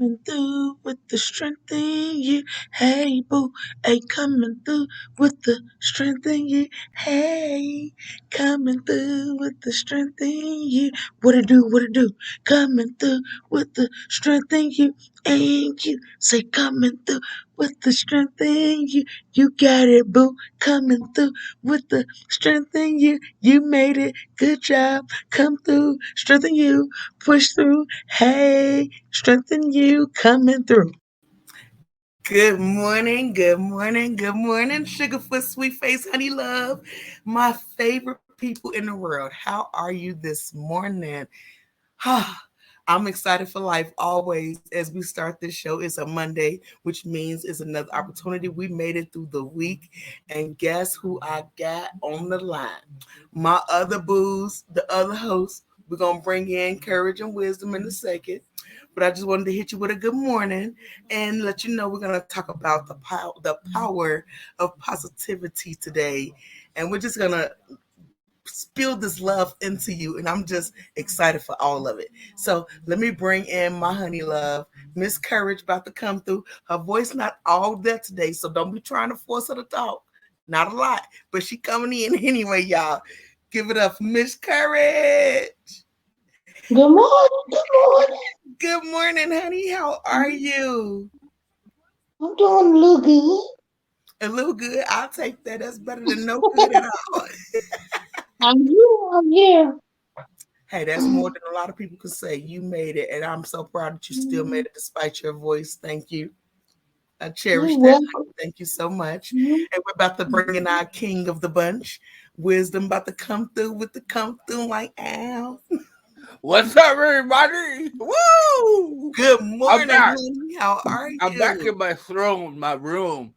coming through with the strength in you. Hey, boo. Hey, coming through with the strength in you. Hey, coming through with the strength in you. What it do? What it do? Coming through with the strength in you. And you say, coming through with the strength in you. You got it, boo. Coming through with the strength in you. You made it. Good job. Come through. Strengthen you. Push through. Hey, strengthen you. Coming through. Good morning, good morning, good morning, Sugarfoot, Sweet Face, Honey Love, my favorite people in the world. How are you this morning? I'm excited for life always as we start this show. It's a Monday, which means it's another opportunity. We made it through the week. And guess who I got on the line? My other booze, the other host. We're going to bring in courage and wisdom in a second. But I just wanted to hit you with a good morning and let you know we're going to talk about the power of positivity today. And we're just going to spill this love into you, and I'm just excited for all of it. So let me bring in my honey love, Miss Courage, about to come through. Her voice not all there today, so don't be trying to force her to talk. Not a lot, but she coming in anyway, y'all. Give it up, for Miss Courage. Good morning. Good morning. Good morning, honey. How are you? I'm doing a little good. A little good. I'll take that. That's better than no good at all. I'm here. Hey, that's more than a lot of people could say. You made it, and I'm so proud that you still made it despite your voice. Thank you. I cherish You're that. welcome. Thank you so much. And we're about to bring in our king of the bunch. Wisdom about to come through with the come through like Al. What's up, everybody? Woo! Good I'm morning, back. honey. How are I'm back you? in my throne, my room.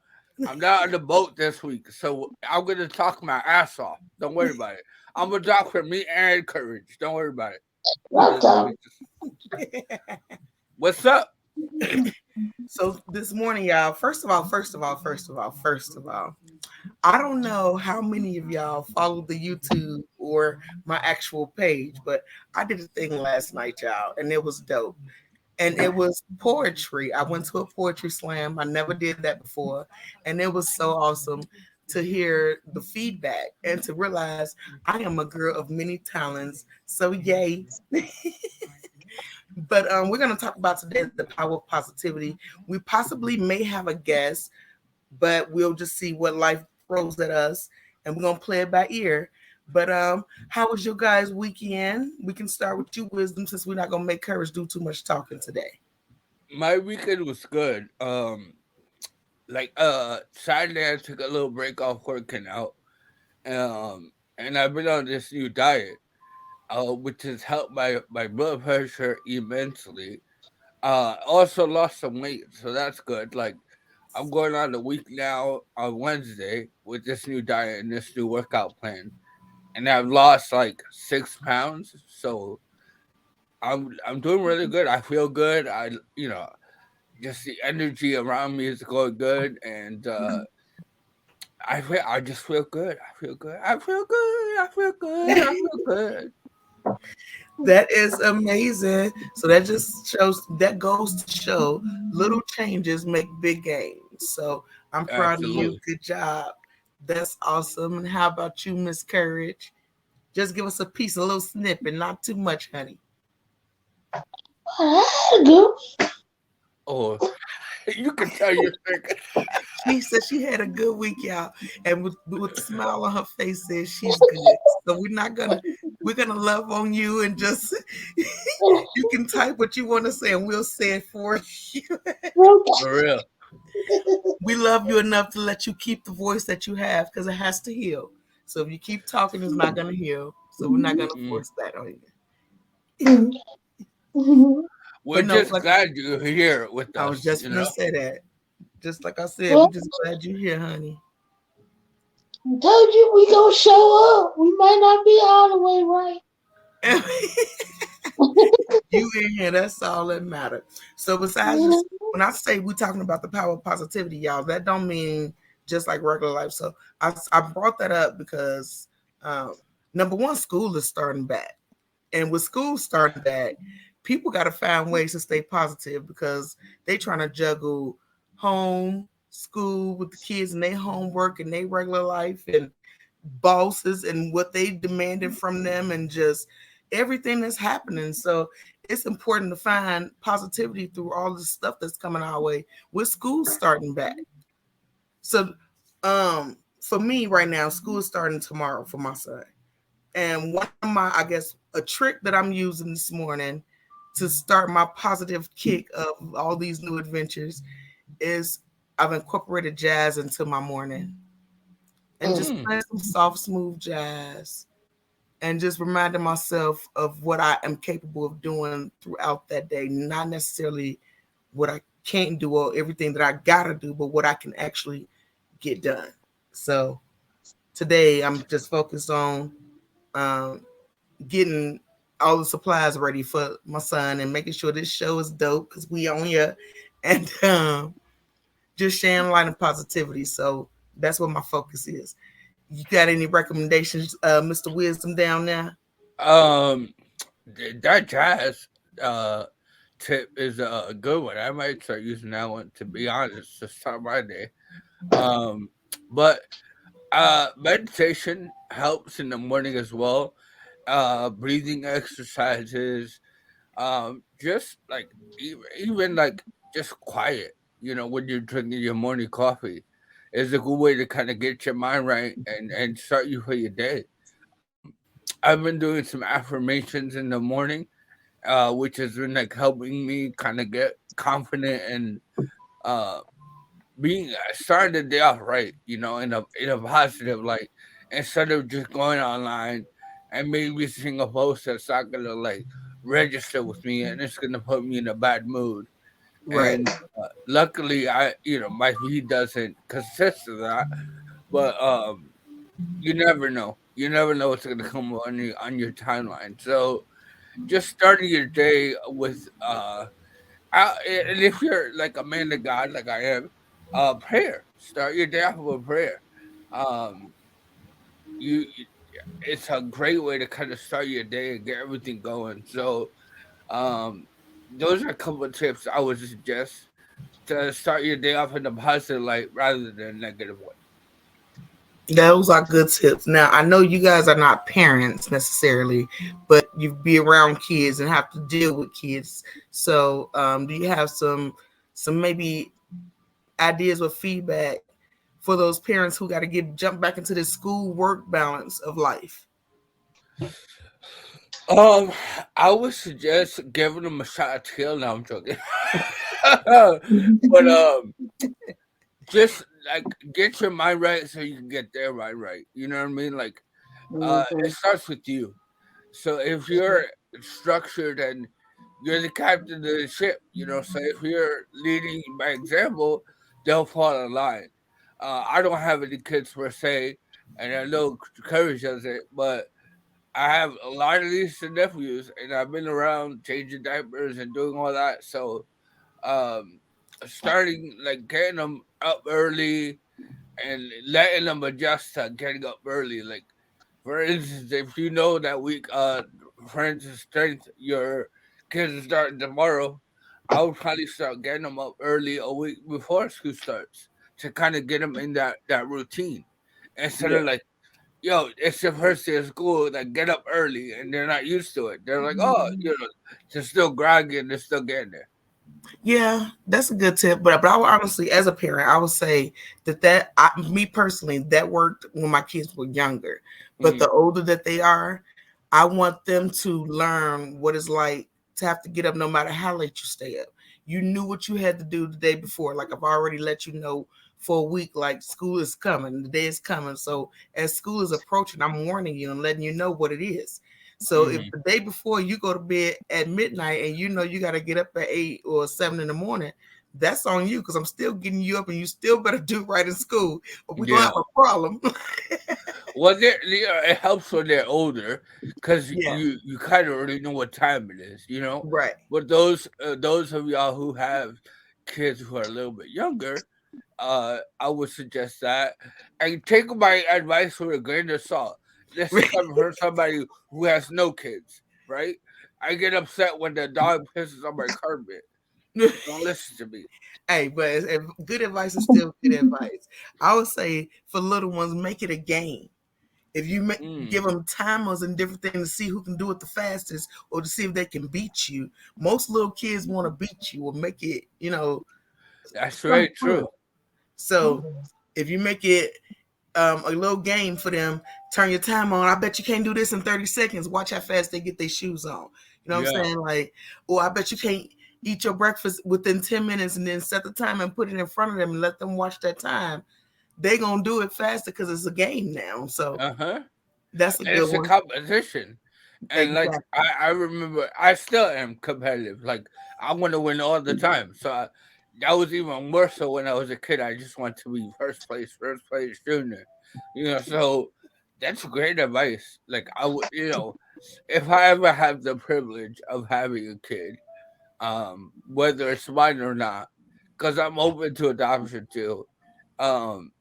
I'm not on the boat this week, so I'm gonna talk my ass off. Don't worry about it. I'm gonna talk for me and courage. Don't worry about it. Welcome. What's up? So this morning, y'all, first of all, I don't know how many of y'all follow the YouTube or my actual page, but I did a thing last night, y'all, and it was dope. And it was poetry. I went to a poetry slam. I never did that before. And it was so awesome to hear the feedback and to realize I am a girl of many talents. So, yay. But we're going to talk about today the power of positivity. We possibly may have a guest, but we'll just see what life throws at us. And we're going to play it by ear. But how was your guys' weekend? We can start with you, Wisdom, since we're not going to make Courage do too much talking today. My weekend was good. Saturday I took a little break off working out. And I've been on this new diet, which has helped my blood pressure immensely. Also lost some weight, so that's good. Like I'm going on a week now on Wednesday with this new diet and this new workout plan, and I've lost like 6 pounds. So I'm doing really good. I feel good. Just the energy around me is going good, and I just feel good. I feel good. I feel good. I feel good. I feel good. That is amazing. So that just shows, that goes to show little changes make big gains. So I'm proud of you. Absolutely. Good job. That's awesome. And how about you, Miss Courage? Just give us a piece, a little snippet, not too much, honey. Good. Oh, you can tell you're sick. She said she had a good week, y'all, and with a smile on her face, says she's good. So we're gonna love on you and just you can type what you want to say, and we'll say it for you. For real. We love you enough to let you keep the voice that you have because it has to heal. So if you keep talking, it's not gonna heal. So we're not gonna Mm. force that on you. Okay. We're But no, just like glad you're here with I was us, just you gonna know? say that. Just like I said, we're Well, just glad you're here, honey. told you we gonna show up. We might not be all the way right. You in here, that's all that matters. So besides just when I say we're talking about the power of positivity, y'all, that don't mean just like regular life. So I brought that up because number one, school is starting back. And with school starting back, people got to find ways to stay positive because they trying to juggle home, school with the kids and their homework and their regular life and bosses and what they demanded from them and just everything that's happening. So it's important to find positivity through all the stuff that's coming our way with school starting back. So for me right now, school is starting tomorrow for my son. And one of my, I guess, a trick that I'm using this morning to start my positive kick of all these new adventures is I've incorporated jazz into my morning and Mm. just Mm. playing some soft, smooth jazz and just reminding myself of what I am capable of doing throughout that day, not necessarily what I can't do or everything that I gotta do, but what I can actually get done. So today I'm just focused on um, getting all the supplies ready for my son and making sure this show is dope because we on here and just sharing light and positivity. So that's what my focus is. You got any recommendations, Mr. Wisdom down there? Um, that jazz uh tip is a good one. I might start using that one to be honest to start my day. Um, but meditation helps in the morning as well. Breathing exercises, just like even like just quiet, when you're drinking your morning coffee is a good way to kind of get your mind right and start you for your day. I've been doing some affirmations in the morning, which has been like helping me kind of get confident and uh being starting the day off right, in a positive light, instead of just going online and maybe seeing a post that's not gonna like register with me and it's gonna put me in a bad mood. Right. And luckily, my feed doesn't consist of that, but you never know. You never know what's gonna come on your timeline. So just starting your day with and if you're like a man of God, like I am, prayer. Start your day off with a prayer. Um, you, it's a great way to kind of start your day and get everything going. So, um, those are a couple of tips I would suggest to start your day off in a positive light rather than a negative one. Those are good tips. Now, I know you guys are not parents necessarily, but you be around kids and have to deal with kids. So, do you have some maybe ideas or feedback for those parents who got to get jump back into this school work balance of life? Um, I would suggest giving them a shot at kill. Now I'm joking, but just like get your mind right so you can get their mind right. You know what I mean? Like, it Mhm. starts with you. So if you're structured and you're the captain of the ship, so if you're leading by example, they'll fall in line. I don't have any kids per se, and I know Courage does it, but I have a lot of nieces and nephews, and I've been around changing diapers and doing all that. So, um, starting like getting them up early and letting them adjust to getting up early. Like, for instance, if you know that week, for instance, strength, your kids are starting tomorrow, I would probably start getting them up early a week before school starts to kind of get them in that routine instead Yeah. of like, yo, it's your first day of school, like get up early, and they're not used to it. They're like, oh, they're still groggy and they're still getting there. Yeah, that's a good tip. But I would honestly, as a parent, I would say that me personally, that worked when my kids were younger. But Mm, the older that they are, I want them to learn what it's like to have to get up no matter how late you stay up. You knew what you had to do the day before. Like I've already let you know for a week, like school is coming, the day is coming. So as school is approaching, I'm warning you and letting you know what it is. So if mm, the day before you go to bed at midnight and you know you got to get up at 8 or 7 in the morning, that's on you because I'm still getting you up and you still better do right in school or we're gonna yeah. have a problem. Well, it helps when they're older because Yeah, you kind of already know what time it is, right. But those of y'all who have kids who are a little bit younger, I would suggest that and take my advice with a grain of salt. This is coming from somebody who has no kids, right? I get upset when the dog pisses on my carpet. Don't listen to me. Hey, but good advice is still good advice. I would say for little ones, make it a game. If you give Mm, them timers and different things to see who can do it the fastest, or to see if they can beat you. Most little kids want to beat you or make it, that's some very fun. true. So if you make it a little game for them, turn your time on. I bet you can't do this in 30 seconds. Watch how fast they get their shoes on. You know what I'm Yeah. saying? Like, or I bet you can't eat your breakfast within 10 minutes and then set the time and put it in front of them and let them watch that time. They gonna do it faster because it's a game now. So Uh huh. that's a And good it's a one. competition. And like Exactly. I remember, I still am competitive. Like I want to win all the time. That was even more so when I was a kid. I just want to be first place, junior. So that's great advice. Like I would, if I ever have the privilege of having a kid, whether it's mine or not, because I'm open to adoption too. Um,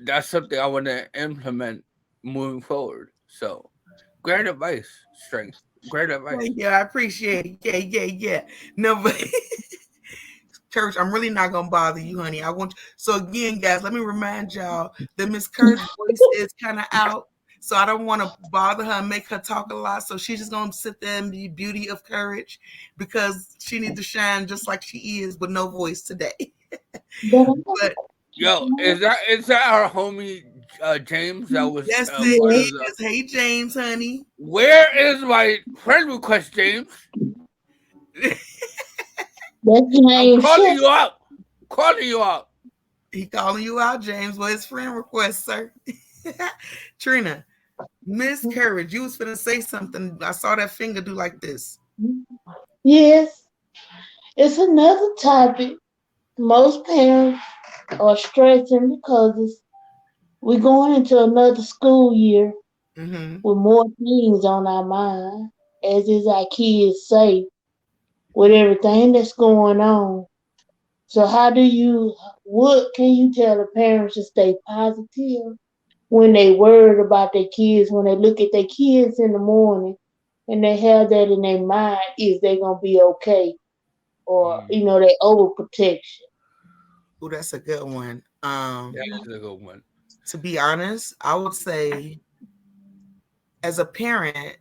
that's something I want to implement moving forward. So, great advice, strength. Great advice. Thank you. I appreciate it. Yeah, yeah, yeah. No, but Church, I'm really not gonna bother you, honey. I want so again, guys. Let me remind y'all that Miss Kerr's voice is kind of out, so I don't want to bother her and make her talk a lot. So she's just gonna sit there and be beauty of courage because she needs to shine just like she is, with no voice today. But Yo, is that our homie James that was yes, it part of the? is. Hey, James, honey. Where is my friend request, James? That's I'm name calling shit. you out. Calling you out. He calling you out, James. Well, his friend request, sir. Trina, Miss Courage, you was finna say something. I saw that finger do like this. Yes, it's another topic. Most parents are stressing because we're going into another school year Mm-hmm. with more things on our mind, as is our kids say, with everything that's going on. So what can you tell the parents to stay positive when they worried about their kids, when they look at their kids in the morning and they have that in their mind, is they gonna be okay? Or, Mm, they overprotection. Oh, that's a good one. that's a good one. To be honest, I would say as a parent,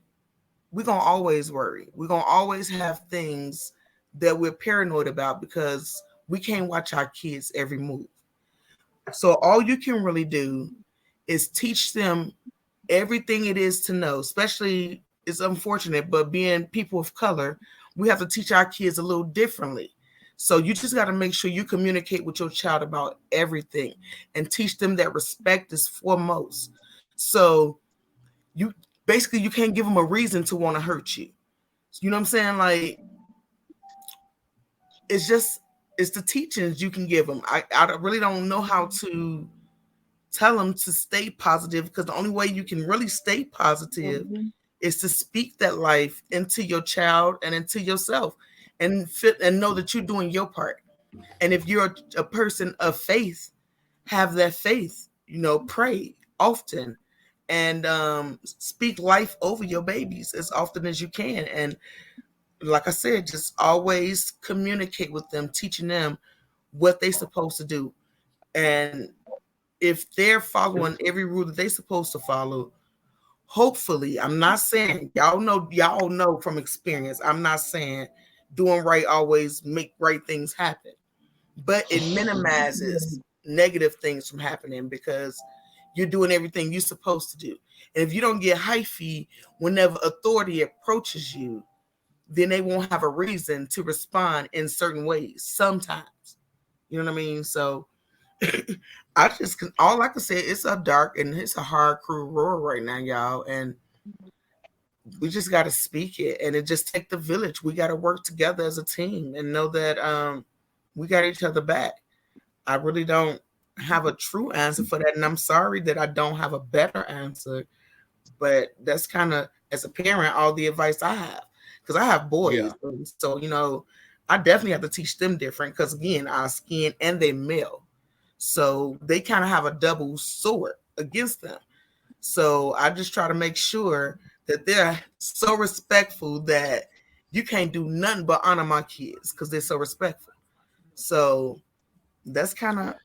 we're gonna always worry. We're gonna always have things that we're paranoid about because we can't watch our kids every move. So all you can really do is teach them everything it is to know, especially it's unfortunate, but being people of color, we have to teach our kids a little differently. So you just got to make sure you communicate with your child about everything and teach them that respect is foremost. So you basically you can't give them a reason to want to hurt you. You know what I'm saying? Like it's just it's the teachings you can give them. I really don't know how to tell them to stay positive because the only way you can really stay positive Mhm. is to speak that life into your child and into yourself and fit and know that you're doing your part. And if you're a person of faith, have that faith, pray often and speak life over your babies as often as you can. And like I said, just always communicate with them, teaching them what they're supposed to do. And if they're following every rule that they're supposed to follow, hopefully, I'm not saying y'all know from experience. I'm not saying doing right always make right things happen, but it minimizes negative things from happening because you're doing everything you're supposed to do. And if you don't get hyphy whenever authority approaches you, then they won't have a reason to respond in certain ways sometimes. You know what I mean? So I just all I can say it's a dark and it's a hard crew roar right now, y'all. And we just got to speak it, and it just take the village. We got to work together as a team and know that we got each other back. I really don't have a true answer for that, and I'm sorry that I don't have a better answer. But that's kind of as a parent all the advice I have because I have boys, Yeah. so I definitely have to teach them different because again, our skin and they male, so they kind of have a double sword against them. So I just try to make sure that they're so respectful that you can't do nothing but honor my kids because they're so respectful. So that's kind of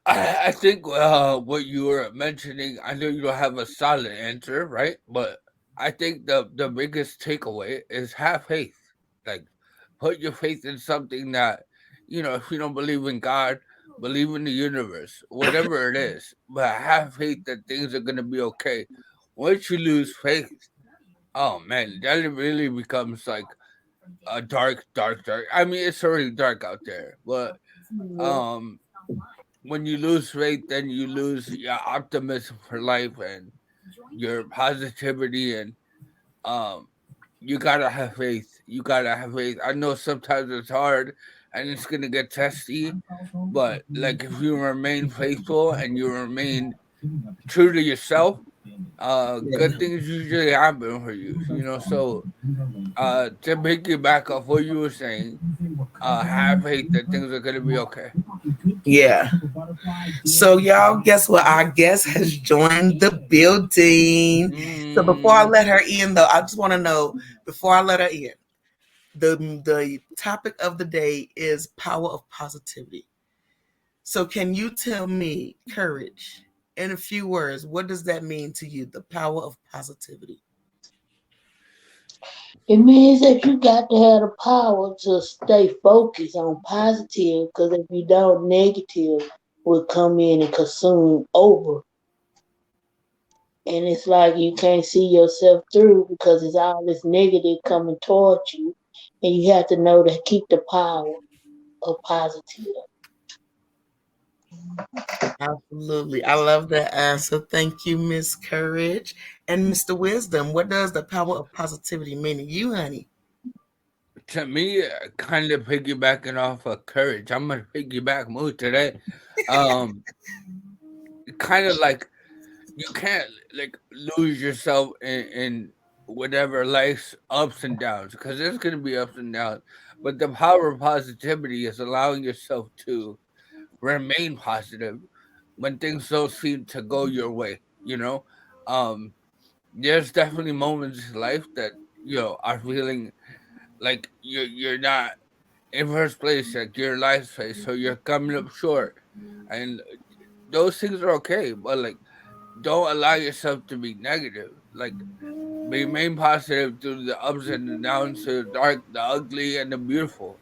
I think what you were mentioning, I know you don't have a solid answer, right? But I think the biggest takeaway is have faith. Like, put your faith in something that, if you don't believe in God, believe in the universe, whatever it is. But have faith that things are gonna be okay. Once you lose faith, oh man, that really becomes like a dark, dark, dark. I mean, it's already dark out there, but Yeah. um when you lose faith, then you lose your optimism for life and your positivity, and um, you gotta have faith. You gotta have faith. I know sometimes it's hard and it's gonna get testy, but like if you remain faithful and you remain true to yourself, good yeah. things usually happen for you. So to piggyback off what you were saying, have faith that things are gonna be okay. Yeah. So y'all, guess what? Our guest has joined the building. So before I Mm. let her in, though, I just want to know before I let her in, the topic of the day is power of positivity. So can you tell me courage in a few words? What does that mean to you? The power of positivity. It means that you got to have the power to stay focused on positive, because if you don't, negative will come in and consume over. And it's like you can't see yourself through because it's all this negative coming towards you. And you have to know to keep the power of positive. Absolutely. I love that answer. Thank you, Miss Courage. And Mr. Wisdom, what does the power of positivity mean to you, honey? To me, kind of piggybacking off of courage, I'm gonna piggyback mood today. Um, kind of like you can't like lose yourself in whatever life's ups and downs because there's gonna be ups and downs. But the power of positivity is allowing yourself to remain positive when things don't seem to go your way. Um, there's definitely moments in life that are feeling like you're not in first place, like your last place, so you're coming up short, and those things are okay. But like, don't allow yourself to be negative. Like, remain positive through the ups and the downs, to the dark, the ugly, and the beautiful,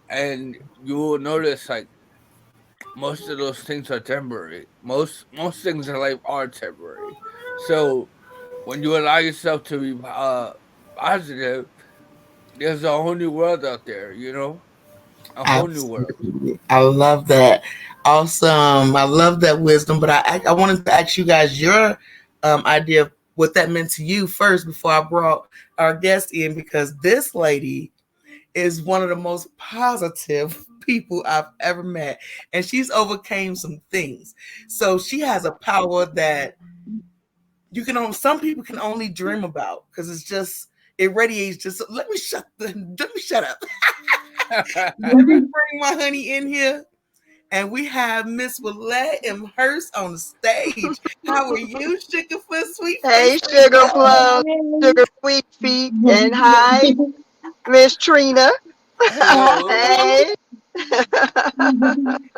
and you will notice like most of those things are temporary. Most things in life are temporary. So when you allow yourself to be positive, there's a whole new world out there. A whole new world. Absolutely. I love that. Awesome. I love that wisdom. But I wanted to ask you guys your idea of what that meant to you first before I brought our guest in, because this lady is one of the most positive people I've ever met. And she's overcame some things. So she has a power that you can only, some people can only dream about because it's just, it radiates just, let me shut up. Let me bring my honey in here. And we have Miss Willette M. Hurst on the stage. How are you, Sugarfoot Sweet Hey, Face? Sugar Plum, Sugar Sweet Feet, and hi, Miss Trina. Hello. Hey.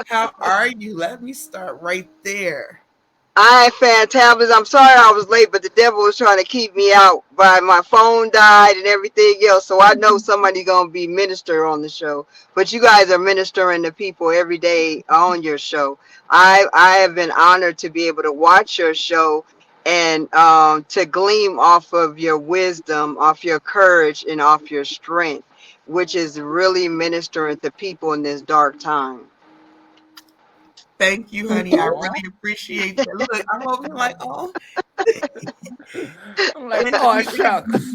How are you? Let me start right there. I ain't fantabulous. I'm sorry I was late, but the devil was trying to keep me out. But my phone died and everything else, so I know somebody gonna be minister on the show. But you guys are ministering to people every day on your show. I have been honored to be able to watch your show and to gleam off of your wisdom, off your courage, and off your strength, which is really ministering to people in this dark time. Thank you, honey. I really appreciate that. Look, I'm over here like, oh, I'm like, and oh shucks.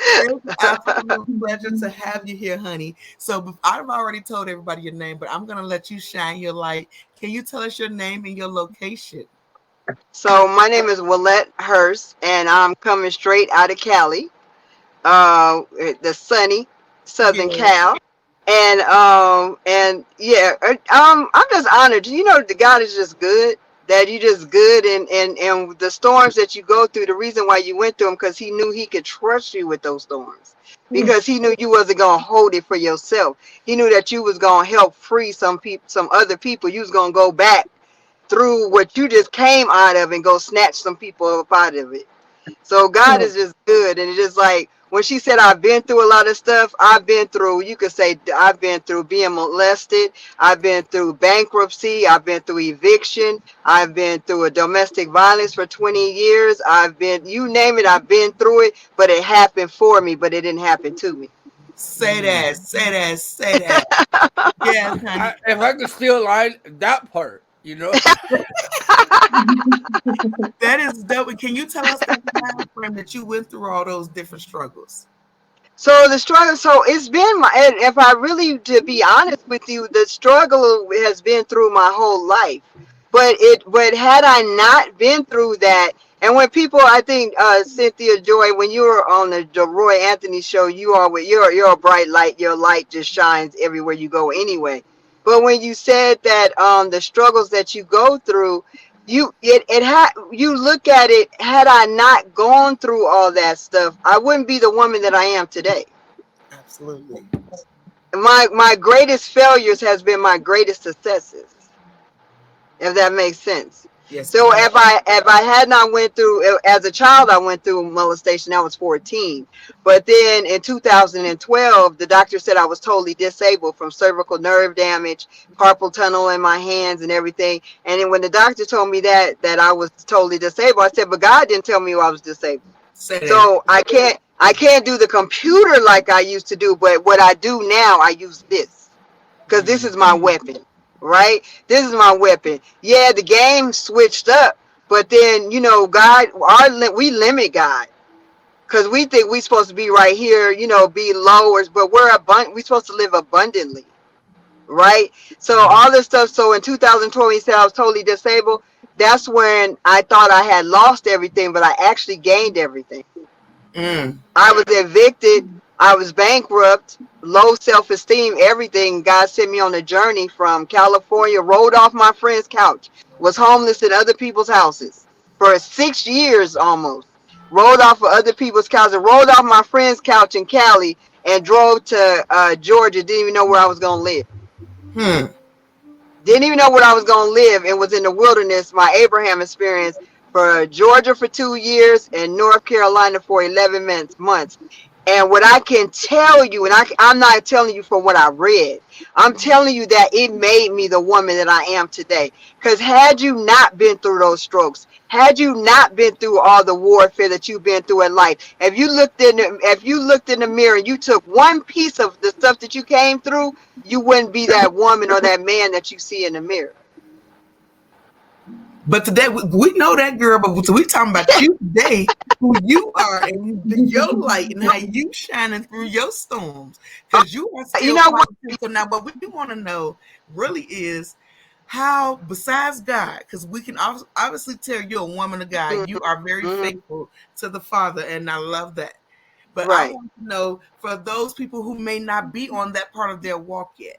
it's an absolute pleasure to have you here, honey. So I've already told everybody your name, but I'm gonna let you shine your light. Can you tell us your name and your location? So my name is Willette Hurst, and I'm coming straight out of Cali, the sunny Southern Yeah. Cal, and yeah, I'm just honored. You know, the God is just good. that you just good, and the storms that you go through, the reason why you went through them, because he knew he could trust you with those storms, because he knew you wasn't gonna hold it for yourself. He knew that you was gonna help free some people, some other people. You was gonna go back through what you just came out of and go snatch some people up out of it. So God is just good. And it's just like when she said, I've been through a lot of stuff, I've been through, you could say, I've been through being molested. I've been through bankruptcy. I've been through eviction. I've been through a domestic violence for 20 years. I've been, you name it, I've been through it, but it happened for me, but it didn't happen to me. Say that, say that, say that. Yes, honey. If I could steal line that part, you know. That is dope. Can you tell us that time frame that you went through all those different struggles? So the struggle, so it's been my, and if I really, to be honest with you, the struggle has been through my whole life. But had I not been through that, and when people, I think, Cynthia Joy, when you were on the Roy Anthony show, you always, you're a bright light. Your light just shines everywhere you go anyway. But when you said that, the struggles that you go through, you look at it, had I not gone through all that stuff, I wouldn't be the woman that I am today. Absolutely. My greatest failures has been my greatest successes, if that makes sense. Yes, So ma'am. if I had not went through, as a child, I went through molestation. I was 14, but then in 2012, the doctor said I was totally disabled from cervical nerve damage, carpal tunnel in my hands, and everything. And then when the doctor told me that I was totally disabled, I said, but God didn't tell me I was disabled. Say that. So I can't do the computer like I used to do, but what I do now, I use this, because this is my weapon, right? This is my weapon. Yeah, the game switched up, but then, God, we limit God, because we think we're supposed to be right here, be lower, but we're supposed to live abundantly, right? So all this stuff. So in 2012, he said I was totally disabled. That's when I thought I had lost everything, but I actually gained everything. Mm. I was evicted. I was bankrupt, low self-esteem, everything. God sent me on a journey from California, rolled off my friend's couch, was homeless in other people's houses for 6 years almost. Rolled off of other people's couches, rolled off my friend's couch in Cali, and drove to Georgia. Didn't even know where I was going to live. Hmm. Didn't even know where I was going to live, and was in the wilderness, my Abraham experience, for Georgia for 2 years and North Carolina for 11 months. And what I can tell you, and I'm not telling you from what I read, I'm telling you that it made me the woman that I am today. Because had you not been through those strokes, had you not been through all the warfare that you've been through in life, if you looked in the mirror and you took one piece of the stuff that you came through, you wouldn't be that woman or that man that you see in the mirror. But today we know that girl, but we talking about you today, who you are, and your light, and how you shining through your storms, because you are You still know what? positive. So now, what we want to know really is how, besides God, because we can obviously tell you're a woman of God, you are very Mm-hmm. faithful to the Father, and I love that. But I Right. want to know, for those people who may not be on that part of their walk yet,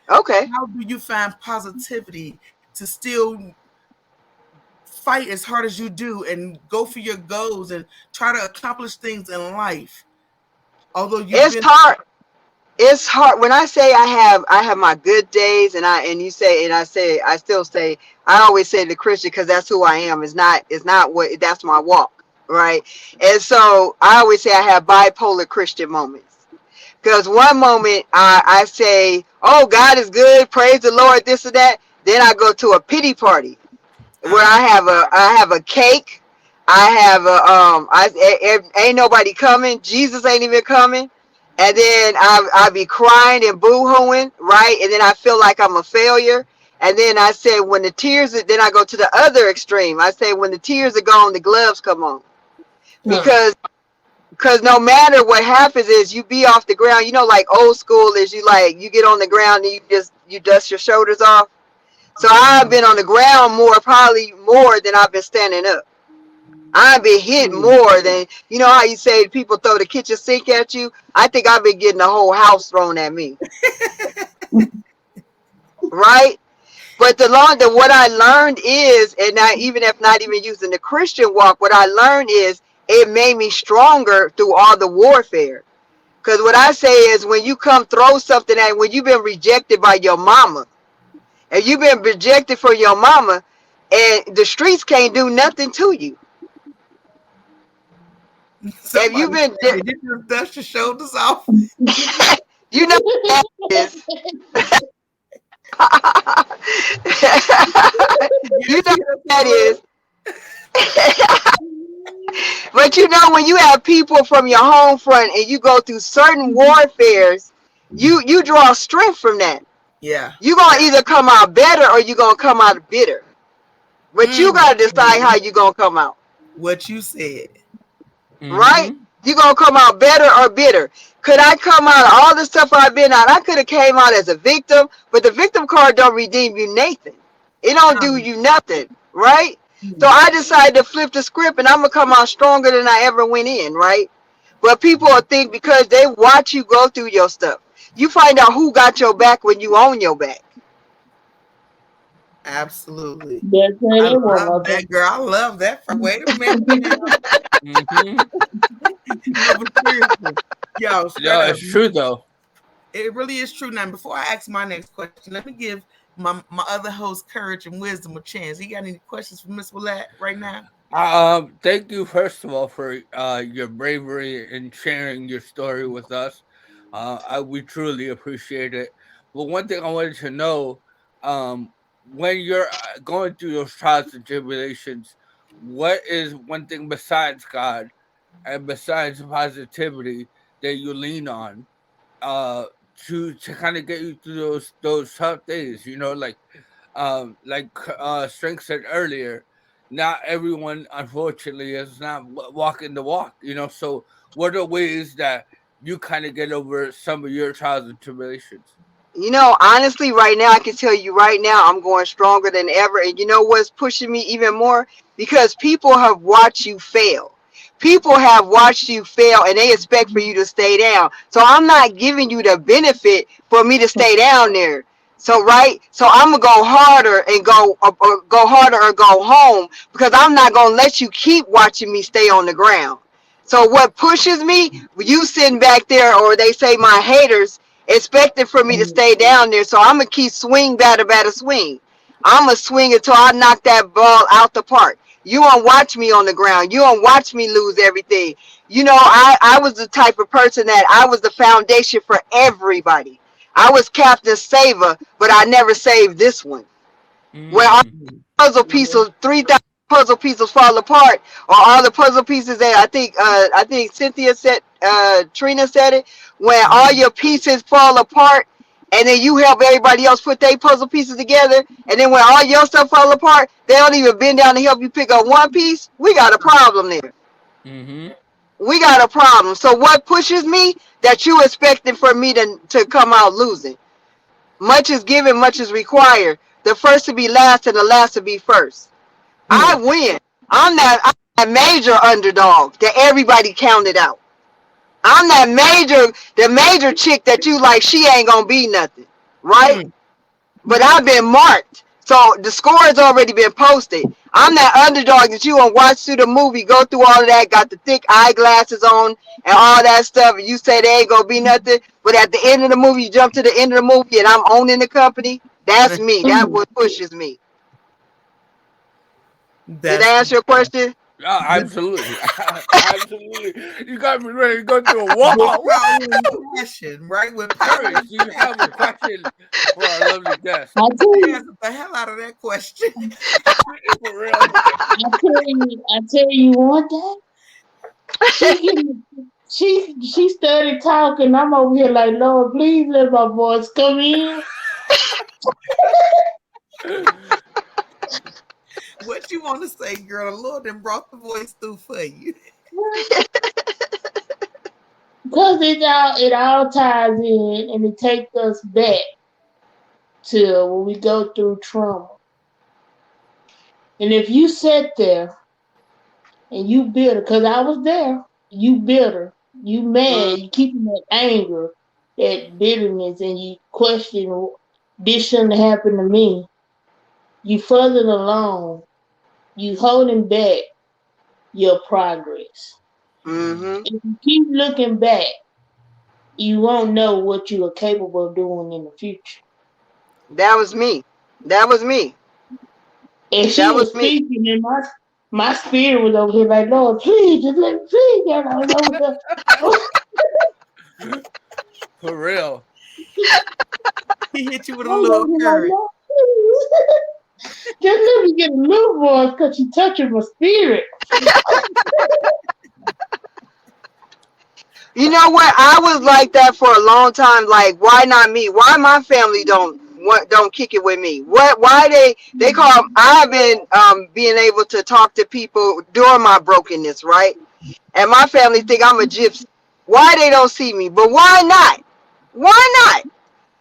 Okay. how do you find positivity to still fight as hard as you do and go for your goals and try to accomplish things in life, although you've It's been. hard. It's hard when I say I have my good days, and you say, and I still say, I always say the Christian, because that's who I am. It's not what, that's my walk, right? And so I always say I have bipolar Christian moments, because one moment I say, oh, God is good, praise the Lord, this or that. Then I go to a pity party where Uh, I have a cake. I have ain't nobody coming. Jesus ain't even coming. And then I be crying and boo-hooing, right? And then I feel like I'm a failure. And then I say, when the tears, then I go to the other extreme. I say, when the tears are gone, the gloves come on. huh. Because no matter what happens is you be off the ground. Like old school is, you get on the ground and you dust your shoulders off. So I've been on the ground probably more than I've been standing up. I've been hit more than, how you say people throw the kitchen sink at you. I think I've been getting the whole house thrown at me, right? But the what I learned is, and I, even if not even using the Christian walk, what I learned is it made me stronger through all the warfare. Because what I say is, when you come throw something at, when you've been rejected by your mama, and you've been rejected for your mama, and the streets can't do nothing to you. If you've Somebody been, said, did you just dust your shoulders off? you know what that is. You Yes, know yes, what that Lord. is. But you know, when you have people from your home front and you go through certain warfares, you draw strength from that. Yeah. You gonna either come out better or you gonna come out bitter. But you Mm, gotta decide how you gonna come out, what you said. right? Mm-hmm. You gonna come out better or bitter? Could I come out of all the stuff I've been out? I could have came out as a victim, but the victim card don't redeem you Nathan. It don't do you nothing, right? So I decided to flip the script and I'm gonna come out stronger than I ever went in, right? But people will think because they watch you go through your stuff. You find out who got your back when you own your back. Absolutely. That's why I they want love nothing. that, girl. I love that. Wait a minute now. Mm-hmm. No, but seriously, yo, straight Yeah, up, it's true though. it really is true. Now, before I ask my next question, let me give my other host courage and wisdom a chance. You got any questions for Miss Willette right now? Thank you first of all for your bravery in sharing your story with us. We truly appreciate it. But one thing I wanted to know, when you're going through those trials and tribulations, what is one thing besides God and besides positivity that you lean on, uh, to kind of get you through those tough days? You know, Strength said earlier, not everyone unfortunately is not walking the walk, you know. So what are ways that you kind of get over some of your trials and tribulations? You know, honestly, right now, I can tell you right now, I'm going stronger than ever. And you know what's pushing me even more? Because people have watched you fail. People have watched you fail and they expect for you to stay down. So I'm not giving you the benefit for me to stay down there. So, right? So I'm going to go harder and or go harder or go home because I'm not going to let you keep watching me stay on the ground. So what pushes me, you sitting back there, or they say my haters, expected for me to stay down there. So I'm gonna keep swing, batter, swing. I'm gonna swing until I knock that ball out the park. You won't watch me on the ground. You won't watch me lose everything. You know, I was the type of person that I was the foundation for everybody. I was Captain Saver, but I never saved this one. Where all Mm. puzzle pieces, 3,000 puzzle pieces fall apart, or all the puzzle pieces that I think Cynthia said, Trina said it, when all Mm-hmm. your pieces fall apart, and then you help everybody else put their puzzle pieces together, and then when all your stuff fall apart, they don't even bend down to help you pick up one piece. We got a problem there. Mm-hmm. We got a problem. So what pushes me that you expected for me to come out losing? Much is given, much is required. The first to be last and the last to be first. I Mm. win. I'm that major underdog that everybody counted out. I'm the major chick that you like, she ain't gonna be nothing. Right? Mm. But I've been marked. So the score has already been posted. I'm that underdog that you gonna watch through the movie, go through all of that, got the thick eyeglasses on and all that stuff, and you say they ain't gonna be nothing. But at the end of the movie, you jump to the end of the movie and I'm owning the company. That's me. That's what pushes me. Did That's I answer your question? Yeah, the, absolutely. Absolutely. You got me ready to go through a the wall. power and passion, right? With Courage, passion, do you have a question for our lovely guest? I tell you, answer the hell out of that question. For real. I tell you one thing. She can, she started talking. I'm over here like, Lord, please let my voice come in. What you want to say, girl? The Lord then brought the voice through for you. Because it all ties in and it takes us back to when we go through trauma. And if you sit there and you bitter, because I was there, you bitter, you mad, you keeping that anger, that bitterness, and you question, this shouldn't have happened to me. you further along, you holding back your progress. Mm-hmm. If you keep looking back, you won't know what you are capable of doing in the future. That was me. That was me. And she That was was me. speaking, and my spirit was over here like, Lord, please, just let me please. And I was over there. For real. He hit you with I a was little over here like, current. Lord, please. Just let me get a little voice because she touching my spirit. You know what? I was like that for a long time. Like, why not me? Why my family don't kick it with me? What? Why they call? I've been being able to talk to people during my brokenness, right? And my family think I'm a gypsy. Why they don't see me? But why not? Why not?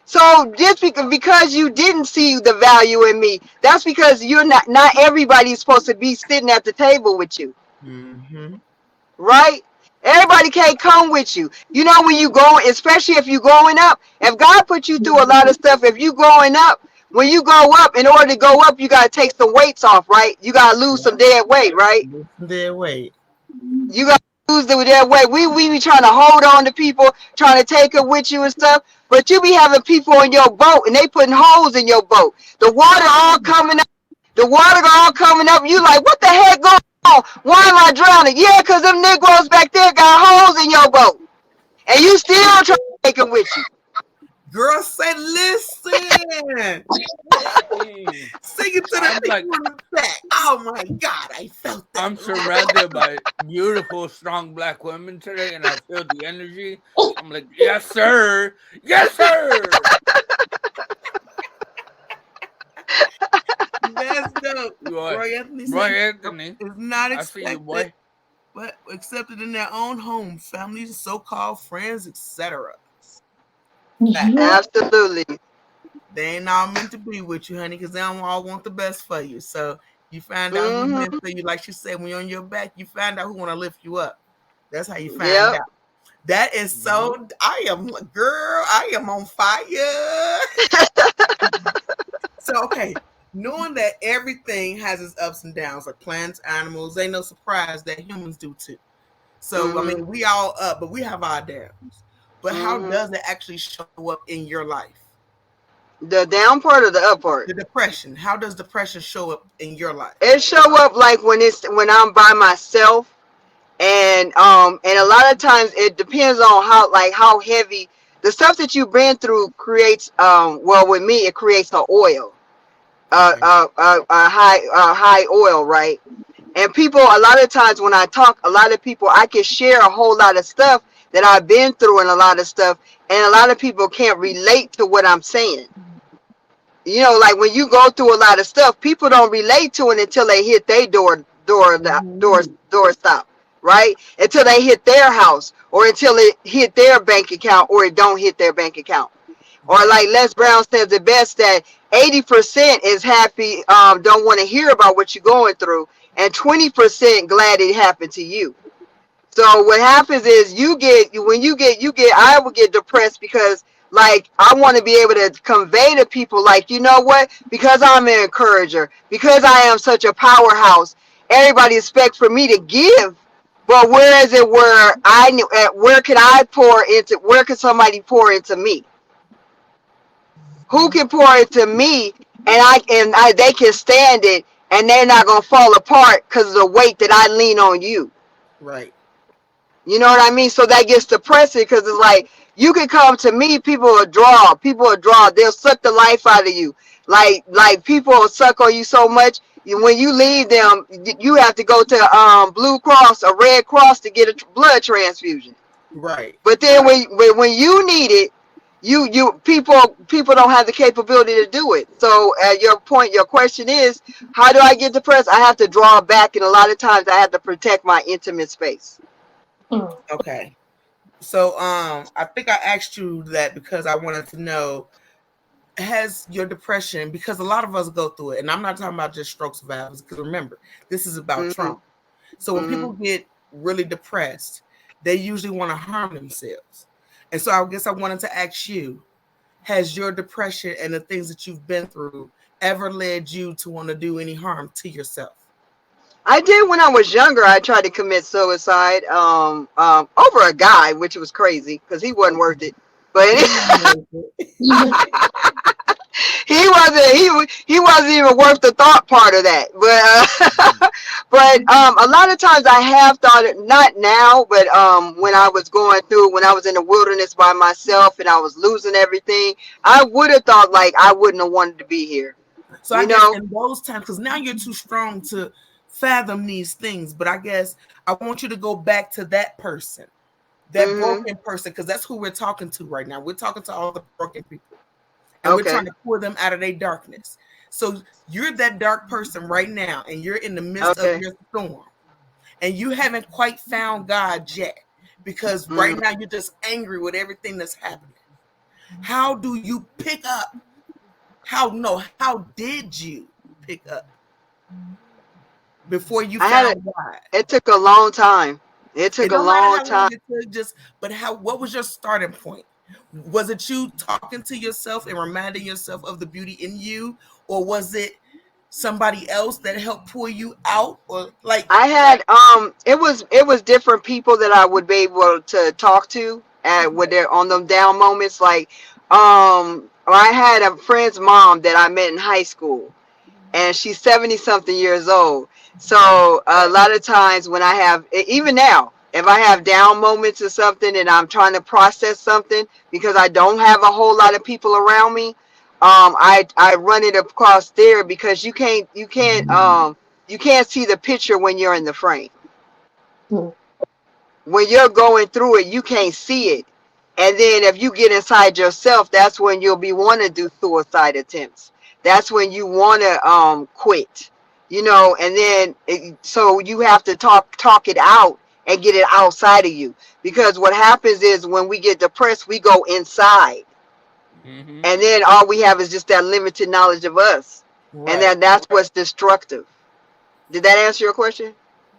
So just because you didn't see the value in me, that's because you're not everybody's supposed to be sitting at the table with you, Mm-hmm. right? Everybody can't come with you. You know when you go, especially if you growing up, if God put you through a lot of stuff, if you growing up, when you go up, in order to go up, you gotta take some weights off, right? You gotta lose some dead weight, right? There, wait. You got to lose the that way. We be trying to hold on to people, trying to take it with you and stuff. But you be having people on your boat and they putting holes in your boat. The water all coming up. The water all coming up. You like, what the heck going on? Why am I drowning? Yeah, because them Negroes back there got holes in your boat. And you still trying to take it with you. Girl said, listen. Dang. Sing it to the I'm like, people in the back. Oh my God, I felt that. I'm surrounded by beautiful, strong black women today, and I feel the energy. I'm like, yes, sir. Yes, sir. That's dope. Roy, Roy Anthony said, Roy Anthony, it's not I see you, expected, boy. but accepted in their own home, families, so-called friends, etc. Facts. Yeah. Absolutely. They ain't all meant to be with you, honey, because they don't all want the best for you. So you find out who's meant Mm-hmm. for you. Like she said, when you're on your back, you find out who want to lift you up. That's how you find Yep. out. That is Mhm. so. I am, girl. I am on fire. So okay, knowing that everything has its ups and downs, like plants, animals, ain't no surprise that humans do too. So I Mm-hmm. mean, we all up, but we have our downs. But how Mm-hmm. does it actually show up in your life? The down part or the up part? The depression. How does depression show up in your life? It show up like when I'm by myself, and a lot of times it depends on how heavy the stuff that you've been through creates. Well, with me, it creates an oil, Okay. a high oil, right? And people, a lot of times when I talk, a lot of people, I can share a whole lot of stuff that I've been through and a lot of stuff, and a lot of people can't relate to what I'm saying. You know, like when you go through a lot of stuff, people don't relate to it until they hit their door stop, right? Until they hit their house, or until it hit their bank account, or it don't hit their bank account. Or Right. like Les Brown says it best, that 80% is happy, don't want to hear about what you're going through, and 20% glad it happened to you. So what happens is I would get depressed because like I want to be able to convey to people, like, you know what, because I'm an encourager, because I am such a powerhouse, everybody expects for me to give. But where is it where where can somebody pour into me? Who can pour into me, and they can stand it, and they're not gonna fall apart because of the weight that I lean on you. Right. You know what I mean? So that gets depressing because it's like you can come to me, people will draw. People will draw. They'll suck the life out of you. Like people will suck on you so much. When you leave them, you have to go to Blue Cross or Red Cross to get a blood transfusion. Right. But then when you need it, you people don't have the capability to do it. So at your point, your question is, how do I get depressed? I have to draw back, and a lot of times I have to protect my intimate space. Mm. Okay. So I think I asked you that because I wanted to know, has your depression, because a lot of us go through it, and I'm not talking about just stroke survivors, because remember, this is about Hmm. trauma. So when Hmm. people get really depressed, they usually want to harm themselves. And so I guess I wanted to ask you, has your depression and the things that you've been through ever led you to want to do any harm to yourself? I did when I was younger. I tried to commit suicide over a guy, which was crazy because he wasn't worth it. But He was it. he wasn't even worth the thought part of that. But a lot of times I have thought it, not now, but when I was going through, when I was in the wilderness by myself and I was losing everything, I would have thought like I wouldn't have wanted to be here. So I You guess know? in those times, because now you're too strong to fathom these things, but I guess I want you to go back to that person, that Mhm. broken person, because that's who we're talking to right now. We're talking to all the broken people, and we're trying Okay. to pull them out of their darkness. So you're that dark person right now, and you're in the midst of Okay. your storm, and you haven't quite found God yet, because right Mm. now you're just angry with everything that's happening. How do you pick up? How no? How did you pick up before you I had found it. God? It took a long time. It took It a don't matter long how long time. it took, just but how what was your starting point? Was it you talking to yourself and reminding yourself of the beauty in you, or was it somebody else that helped pull you out? Or like I had it was different people that I would be able to talk to at when they're on them down moments. Like I had a friend's mom that I met in high school, and she's 70 something years old. So a lot of times when I have, even now, if I have down moments or something and I'm trying to process something because I don't have a whole lot of people around me, I run it across there because you can't see the picture when you're in the frame. When you're going through it, you can't see it. And then if you get inside yourself, that's when you'll be want to do suicide attempts. That's when you want to quit, and then so you have to talk it out and get it outside of you. Because what happens is when we get depressed, we go inside. Mm-hmm. And then all we have is just that limited knowledge of us. And right, that's what's destructive. Did that answer your question?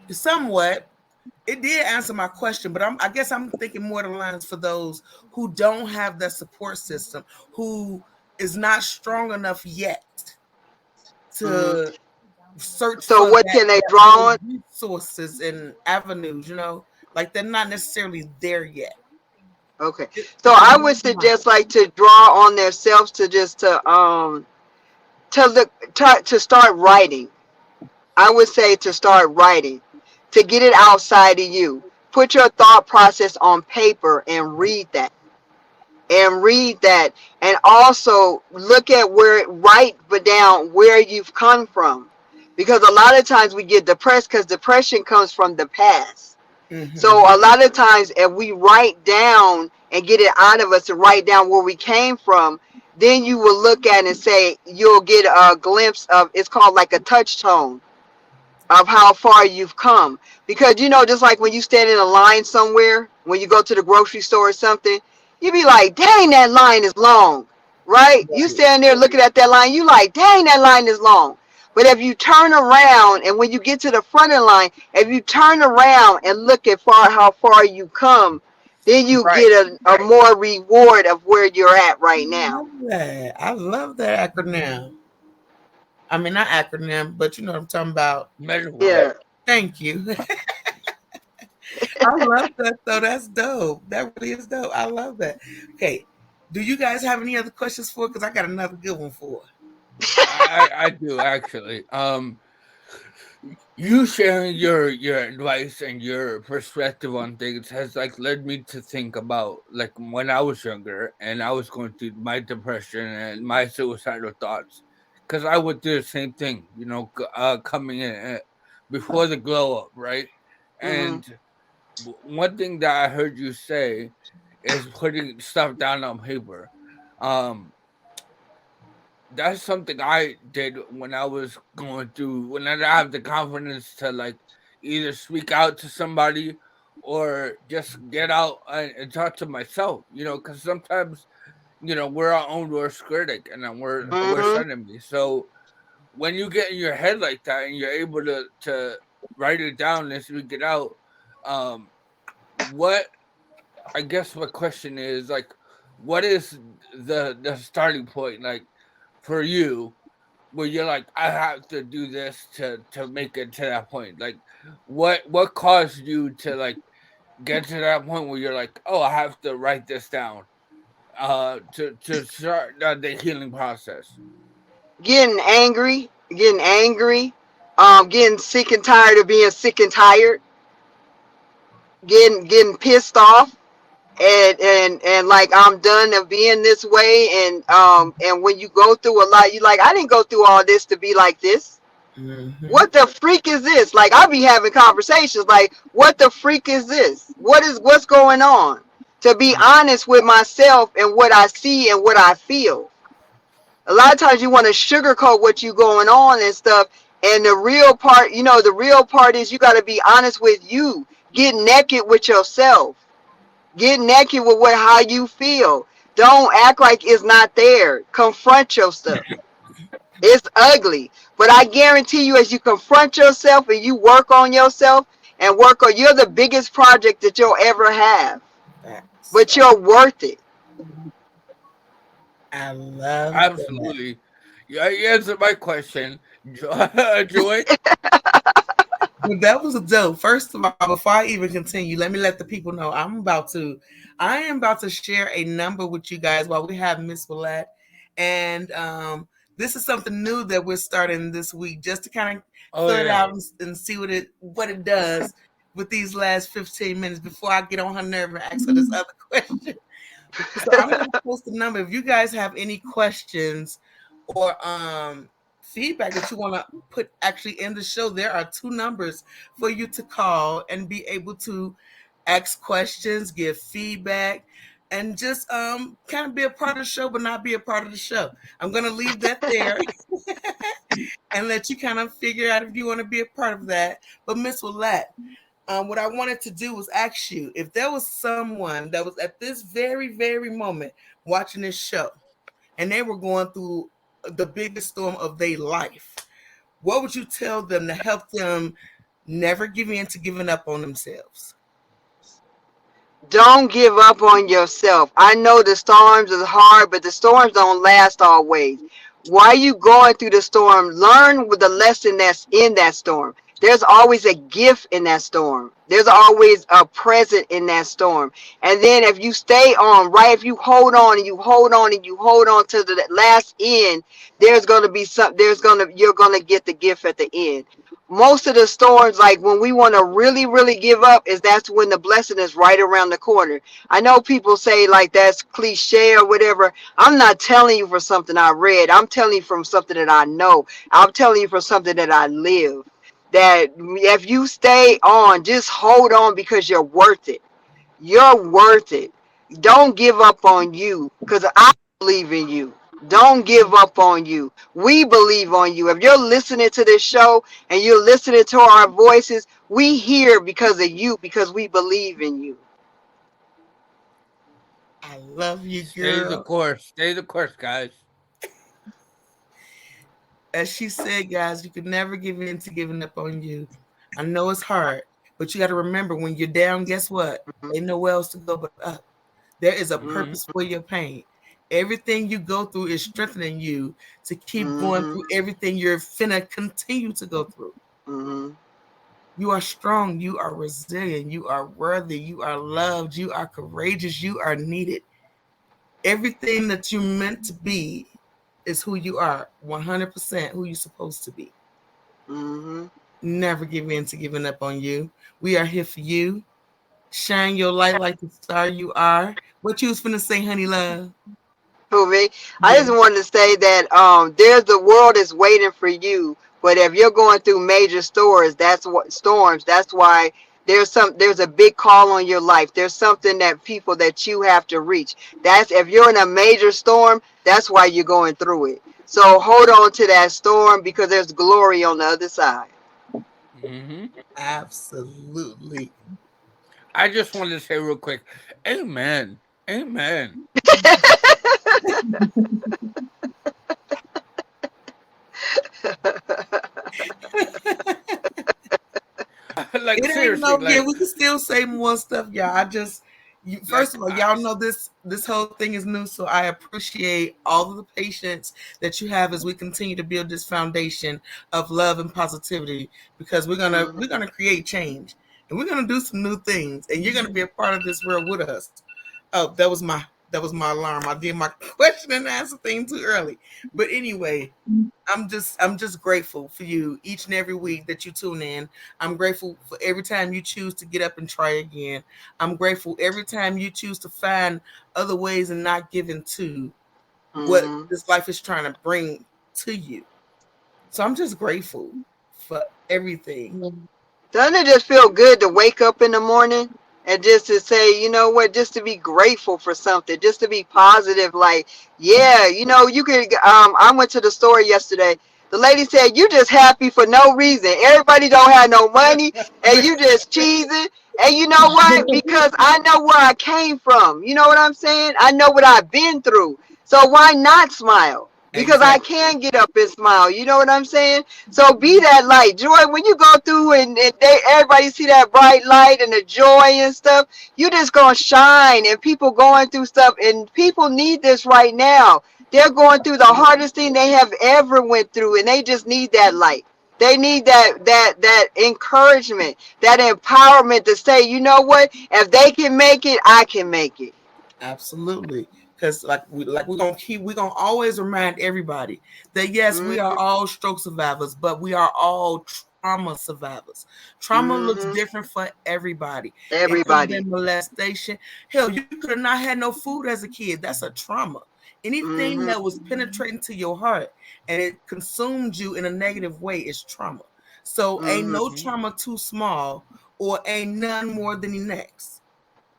somewhat. It did answer my question, but I guess I'm thinking more the lines for those who don't have that support system, who is not strong enough yet Hmm. to search So for what can they those draw on? resources and avenues, like they're not necessarily there yet. Okay. It, So in I your would mind. suggest like to draw on themselves to just to start writing. I would say to start writing, to get it outside of you. Put your thought process on paper and read that and also look at write but down where you've come from, because a lot of times we get depressed because depression comes from the past. So Mm-hmm. a lot of times if we write down and get it out of us and write down where we came from, then you will look at it and say you'll get a glimpse of, it's called like a touch tone of how far you've come. Because just like when you stand in a line somewhere, when you go to the grocery store or something, you be like, dang, that line is long, right? You Right. stand there looking at that line, you like, dang, that line is long. But if you turn around and when you get to the front of the line, if you turn around and look at how far you come, then you Right. get a more reward of where you're at right I now. love that. I love that acronym. I mean, not acronym, but you know what I'm talking about. Metaphor. Yeah. Thank you. I love that though. That's dope. That really is dope. I love that. Okay. Do you guys have any other questions for? Because I got another good one for. I do actually. You sharing your advice and your perspective on things has like led me to think about like when I was younger and I was going through my depression and my suicidal thoughts, because I would do the same thing, coming in before the glow up, right? Hmm. And one thing that I heard you say is putting stuff down on paper. Um, that's something I did when I was going through, when I didn't have the confidence to like either speak out to somebody or just get out and talk to myself, because sometimes, we're our own worst critic and then we're worst Hmm. enemy. So when you get in your head like that and you're able to write it down and speak it out, um, what I guess my question is like, what is the starting point like for you where you're like, I have to do this to make it to that point? Like, what caused you to like get to that point where you're like, oh, I have to write this down, to start the healing process? Getting angry, getting sick and tired of being sick and tired, getting pissed off, and like I'm done of being this way. And when you go through a lot, you like, I didn't go through all this to be like this. Mm-hmm. What the freak is this? Like, I be having conversations like, what the freak is this? What's going on? To be honest with myself and what I see and what I feel. A lot of times you want to sugarcoat what you going on and stuff. And the real part, the real part is you got to be honest with you. Get naked with yourself. Get naked with how you feel. Don't act like it's not there. Confront your stuff. It's ugly. But I guarantee you, as you confront yourself and you work on yourself and you're the biggest project that you'll ever have. Facts. But you're worth it. I love that. Absolutely. Yeah, you answered my question, Joy. Well, that was dope. First of all, before I even continue, let me let the people know I am about to share a number with you guys while we have Miss Willette. And this is something new that we're starting this week, just to kind of Oh fill it yeah. out and see what it does with these last 15 minutes before I get on her nerve and ask her this other question. So I'm going to post a number. If you guys have any questions or feedback that you want to put actually in the show, there are two numbers for you to call and be able to ask questions, give feedback, and just kind of be a part of the show, but not be a part of the show. I'm going to leave that there and let you kind of figure out if you want to be a part of that. But Miss Willette, what I wanted to do was ask you if there was someone that was at this very, very moment watching this show and they were going through the biggest storm of their life, what would you tell them to help them never give in to giving up on themselves? Don't give up on yourself. I know the storms is hard, but the storms don't last always. While you going through the storm, learn with the lesson that's in that storm. There's always a gift in that storm. There's always a present in that storm. And then if you stay on, right, if you hold on and you hold on and you hold on to the last end, there's gonna be you're gonna get the gift at the end. Most of the storms, like when we want to really, really give up, is that's when the blessing is right around the corner. I know people say like that's cliche or whatever. I'm not telling you for something I read. I'm telling you from something that I know. I'm telling you from something that I live. That if you stay on, just hold on because you're worth it. You're worth it. Don't give up on you because I believe in you. Don't give up on you. We believe on you. If you're listening to this show and you're listening to our voices, we here because of you, because we believe in you. I love you, Stay the girl. course. Stay the course, guys. As she said, guys, you can never give in to giving up on you. I know it's hard, but you got to remember when you're down, guess what? Ain't nowhere else to go but up. There is a Mm-hmm. purpose for your pain. Everything you go through is strengthening you to keep going Mm-hmm. through everything you're finna continue to go through. Mm-hmm. You are strong, you are resilient, you are worthy, you are loved, you are courageous, you are needed. Everything that you meant to be is who you are, 100% who you're supposed to be. Mm-hmm. Never give in to giving up on you. We are here for you. Shine your light like the star you are. What you was finna say, honey love? For me, I Yeah. just wanted to say that there's the world is waiting for you. But if you're going through major storms, that's why there's a big call on your life. There's something that people that you have to reach. That's if you're in a major storm, that's why you're going through it. So hold on to that storm because there's glory on the other side. Hmm. Absolutely. I just wanted to say real quick, Amen. Amen. Like It ain't seriously, no, yeah, like we can still say more stuff, y'all. First like of all, y'all know this this whole thing is new, so I appreciate all of the patience that you have as we continue to build this foundation of love and positivity, because we're Mhm. gonna create change, and we're gonna do some new things, and you're gonna be a part of this world with us. Oh, that was my alarm. I did my question and answer thing too early. But anyway, I'm just grateful for you each and every week that you tune in. I'm grateful for every time you choose to get up and try again. I'm grateful every time you choose to find other ways and not give in to what Mhm. this life is trying to bring to you. So I'm just grateful for everything. Doesn't it just feel good to wake up in the morning and just to say, you know what, just to be grateful for something, just to be positive, like, yeah, you know, you could I went to the store yesterday. The lady said, you just happy for no reason. Everybody don't have no money and you just cheesing. And you know what? Because I know where I came from. You know what I'm saying? I know what I've been through. So why not smile? Because I Exactly. can get up and smile. You know what I'm saying? So be that light. Joy, when you go through and everybody see that bright light and the joy and stuff, you just gonna shine, and people going through stuff, and people need this right now. They're going through the hardest thing they have ever went through, and they just need that light. They need that encouragement, that empowerment to say, you know what? If they can make it, I can make it. Absolutely. Because we're gonna always remind everybody that yes, we are Mhm. all stroke survivors, but we are all trauma survivors. Trauma looks Mhm. different for everybody. It could have Everybody. been molestation. Hell, you could have not had no food as a kid. That's a trauma. Anything Mhm. that was penetrating to your heart and it consumed you in a negative way is trauma. So ain't Mhm. no trauma too small, or ain't none more than the next.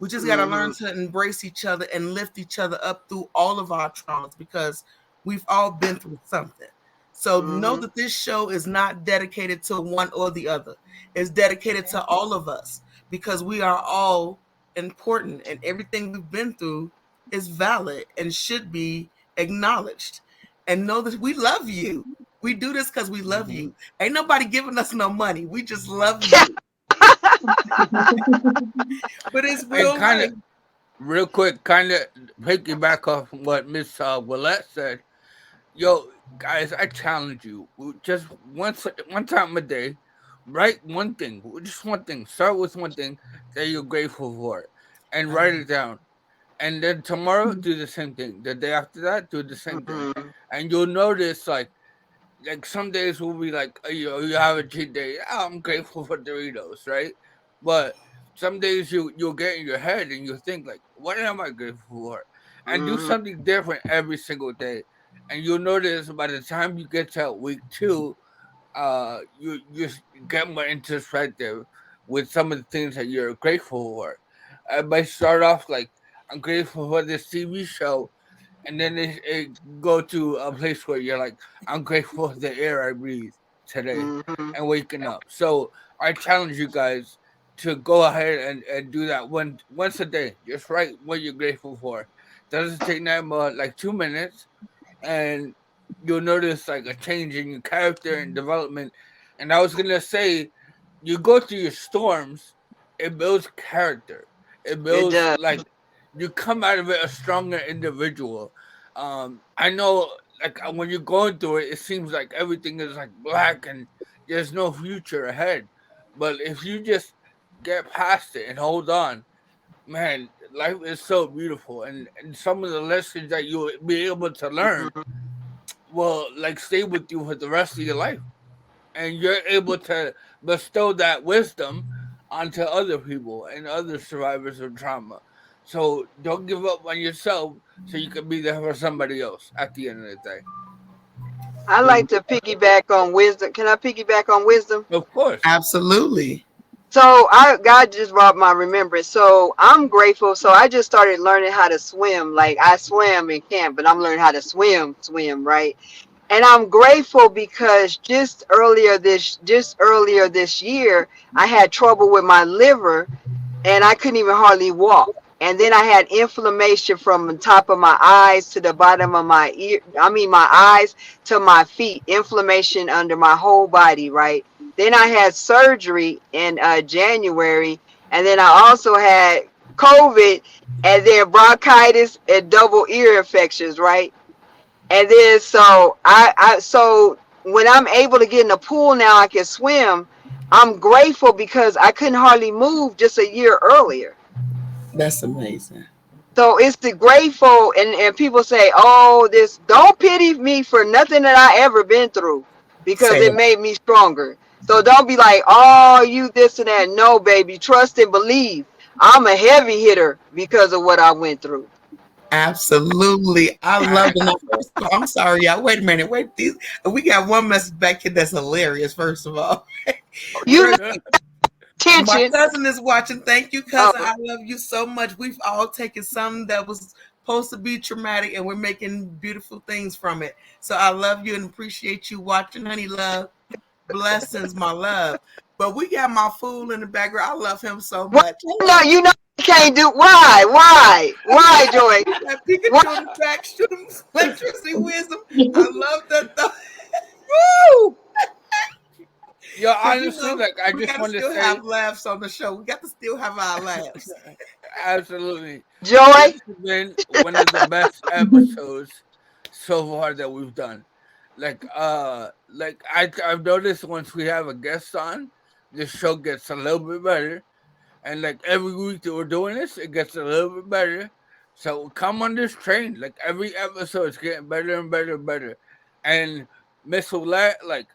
We just got to learn Mhm. to embrace each other and lift each other up through all of our traumas, because we've all been through something. So know Mhm. that this show is not dedicated to one or the other. It's dedicated to all of us, because we are all important, and everything we've been through is valid and should be acknowledged. And know that we love you. We do this because we love Mhm. you. Ain't nobody giving us no money. We just love you. But it's And real kind of life. real quick, kind of piggyback off what Miss Willette said. Yo, guys, I challenge you. Just one time a day, write one thing, just one thing. Start with one thing that you're grateful for, and write it down. And then tomorrow, do the same thing. The day after that, do the same thing. Mhm. And you'll notice, like some days will be like, you have a cheat day. "Ah, I'm grateful for Doritos, right? But some days you'll get in your head and you'll think like, what am I grateful for? And do Mhm. something different every single day. And you'll notice by the time you get to week two, you get more introspective with some of the things that you're grateful for. I might start off like, I'm grateful for this TV show, and then it go to a place where you're like, I'm grateful for the air I breathe today Mhm. and waking up. So I challenge you guys to go ahead and do that once a day. Just write what you're grateful for. Doesn't take that much, like 2 minutes, and you'll notice like a change in your character and development. And I was gonna say, you go through your storms, it builds character. It It builds does. like you come out of it a stronger individual. I know, like when you're going through it, it seems like everything is like black and there's no future ahead. But if you just get past it and hold on, man, life is so beautiful, and some of the lessons that you'll be able to learn Mhm. will like stay with you for the rest of your life, and you're able to bestow that wisdom onto other people and other survivors of trauma. So don't give up on yourself so you can be there for somebody else at the end of the day. I like to piggyback on wisdom. Can I piggyback on wisdom? Of course. Absolutely. So God just brought my remembrance. So I'm grateful. So I just started learning how to swim. Like I swam in camp, but I'm learning how to swim, right? And I'm grateful because just earlier this year, I had trouble with my liver and I couldn't even hardly walk. And then I had inflammation from the top of my eyes to the bottom of my ear. I mean, my eyes to my feet, inflammation under my whole body, right? Then I had surgery in January. And then I also had COVID and then bronchitis and double ear infections, right? And then so when I'm able to get in the pool now, I can swim. I'm grateful because I couldn't hardly move just a year earlier. That's amazing. So it's the grateful, and people say, "Oh, this don't pity me for nothing that I ever been through, because Say it it. made me stronger." So don't be like, "Oh, you this and that." No, baby, trust and believe. I'm a heavy hitter because of what I went through. Absolutely. I love it. Now, first of all, I'm sorry, y'all. Wait a minute. Wait, we got one message back here that's hilarious, first of all. You know, First, my tension. cousin is watching. Thank you, cousin. Oh, I love you so much. We've all taken something that was supposed to be traumatic and we're making beautiful things from it. So I love you and appreciate you watching, honey love. Blessings, my love. But we got my fool in the background. I love him so well, much. no, Hello. you can't do. Why, Joy? We got Why? Pikachu in the back, shoot him electricity wisdom. I love that though. Woo! Yo, Because honestly, like I we just got to want to still have say, laughs on the show. We got to still have our laughs. absolutely, this Joy? has been one of the best episodes so far that we've done. I've noticed once we have a guest on, the show gets a little bit better. And like every week that we're doing this, it gets a little bit better. So come on this train. Like every episode is getting better and better and better. And Miss Olet, like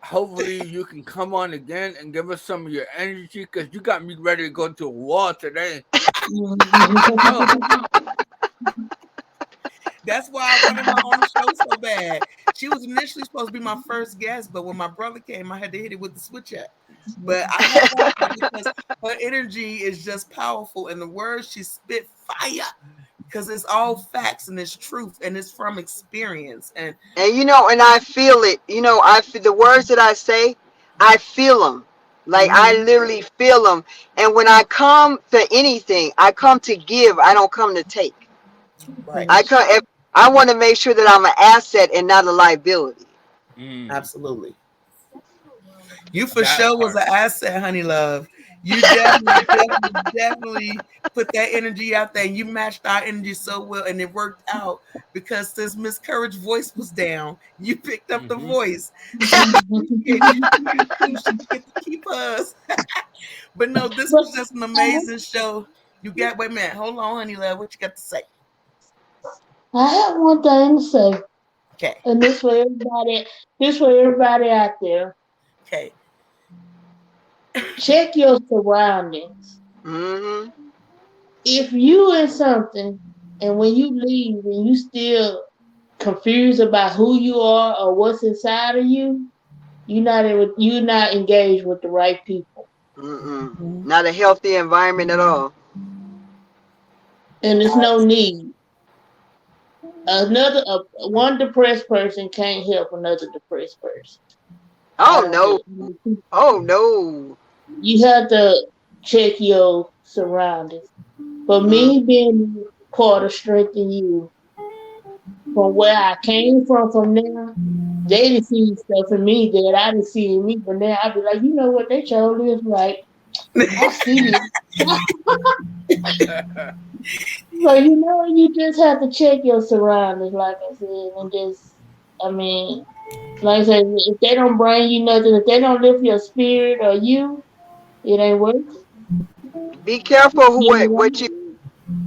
hopefully you can come on again and give us some of your energy because you got me ready to go to a wall today. Oh, That's why I wanted her on the show so bad. She was initially supposed to be my first guest, but when my brother came, I had to hit it with the switch at. But I love her because her energy is just powerful, and the words she spit fire because it's all facts and it's truth and it's from experience. And And and I feel it. I feel the words that I say. I feel them. Like I mhm, literally feel them. And when I come to anything, I come to give. I don't come to take. right, I come. If I want to make sure that I'm an asset and not a liability. mm, absolutely. You for that sure was part. an asset, honey love. You definitely put that energy out there, and you matched our energy so well, and it worked out because since Miss Courage voice was down, you picked up the Hmm. voice. So we appreciate you. She didn't too. She get to keep us. But no, this But was just an amazing show. You got wait a minute, hold on, honey love. What you got to say? I have one thing to say, Okay, and this for everybody out there. okay. Check your surroundings. Hmm. If you in something, and when you leave, and you still confused about who you are or what's inside of you, you're not engaged with the right people, Mm-mm. Mhm. Not a healthy environment at all. and there's no need. One depressed person can't help another depressed person. I Oh don't no. care. Oh no. You have to check your surroundings. For Mm. me, being part of strengthening you from where I came from there, they didn't see stuff in me that I didn't see in me. But now I be like, you know what? They told is right. I see it. So you just have to check your surroundings, like I said, and just, I mean, like I said, if they don't bring you nothing, if they don't lift your spirit or you, it ain't worth it. Be careful who Get what you around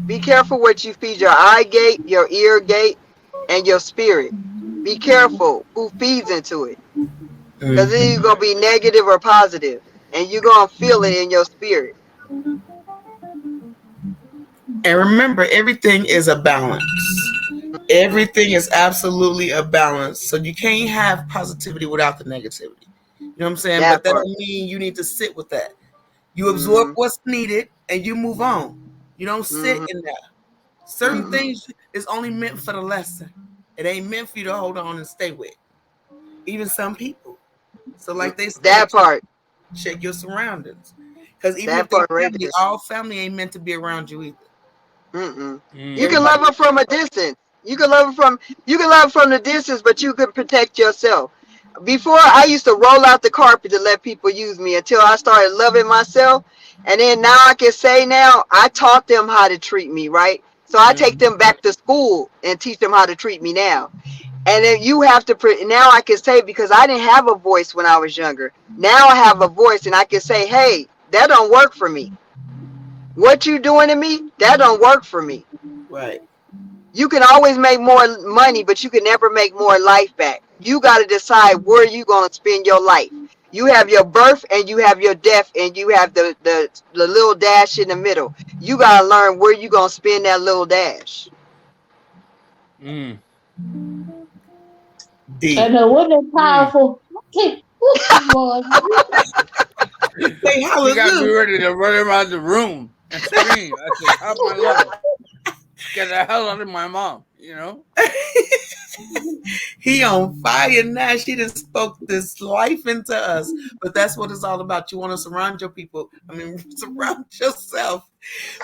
be careful what you feed your eye gate, your ear gate, and your spirit. Be careful who feeds into it. Because it's either gonna be negative or positive. And you're gonna feel it in your spirit. And remember, everything is a balance. Everything is absolutely a balance. So you can't have positivity without the negativity. You know what I'm saying? But That that part. don't mean you need to sit with that. You absorb Mm-hmm. what's needed and you move on. You don't sit Mm-hmm. in that. Certain Mm-hmm. things is only meant for the lesson. It ain't meant for you to hold on and stay with. Even some people. So like they said, That part. check your surroundings. Because even if That they part right family, there. all family ain't meant to be around you either. Mm-mm. You can Everybody. love her from a distance. You can love her from the distance, but you can protect yourself. Before I used to roll out the carpet to let people use me until I started loving myself. And then now I can say now I taught them how to treat me, right? So I take Mhm. them back to school and teach them how to treat me now. And then you have to now I can say, because I didn't have a voice when I was younger. Now I have a voice and I can say, hey, that don't work for me. What you doing to me, that don't work for me. Right. You can always make more money, but you can never make more life back. You got to decide where you going to spend your life. You have your birth and you have your death and you have the little dash in the middle. You got to learn where you going to spend that little dash. Mm, I Deep. know, wasn't that mm. powerful? Okay, boy. Say She got me hallelujah. ready to run around the room and scream at the top of my lungs. Get the hell out of my mom, you know? He on fire now. She just spoke this life into us. But that's what it's all about. You want to surround your people. I mean, surround yourself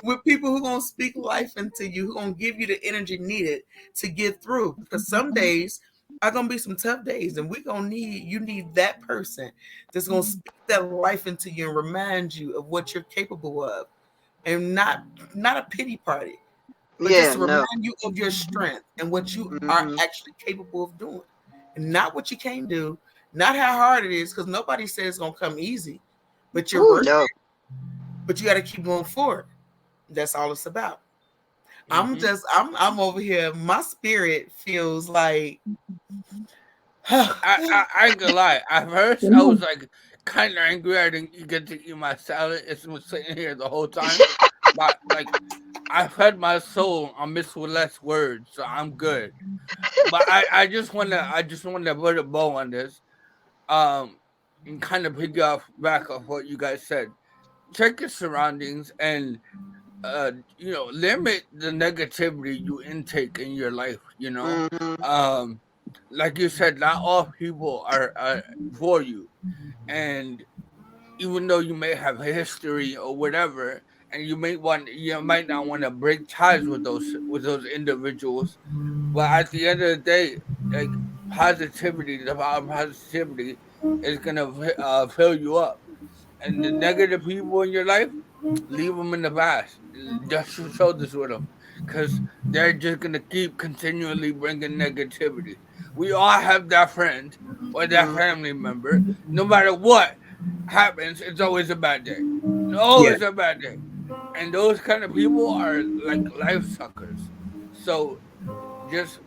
with people who gonna speak life into you, who gonna give you the energy needed to get through. Because some days are gonna be some tough days, and we gonna need you need that person that's gonna speak that life into you and remind you of what you're capable of, and not a pity party, but just Yeah, to no. remind you of your strength and what you are Hmm. actually capable of doing, and not what you can't do, not how hard it is, because nobody says it's gonna come easy, but you're Ooh, worth no. it. But you got to keep going forward. That's all it's about. Mm-hmm. I'm over here. My spirit feels like I ain't gonna lie. At first, I was like kind of angry I didn't get to eat my salad. It's been sitting here the whole time. But, like, I fed my soul on Miss Willette's words, so I'm good. But I just wanna put a bow on this. Um, and kind of pick off back off what you guys said. Check your surroundings and limit the negativity you intake in your life. Hmm. Um, like you said, not all people are for you, and even though you may have a history or whatever, and you might not want to break ties with those individuals, but at the end of the day, like positivity, the power of positivity is gonna fill you up, and the negative people in your life, leave them in the past. Dust your shoulders with them, because they're just gonna keep continually bringing negativity. We all have that friend or that Hmm. family member. No matter what happens, it's always a bad day. yeah, Always a bad day. And those kind of people are like life suckers. So just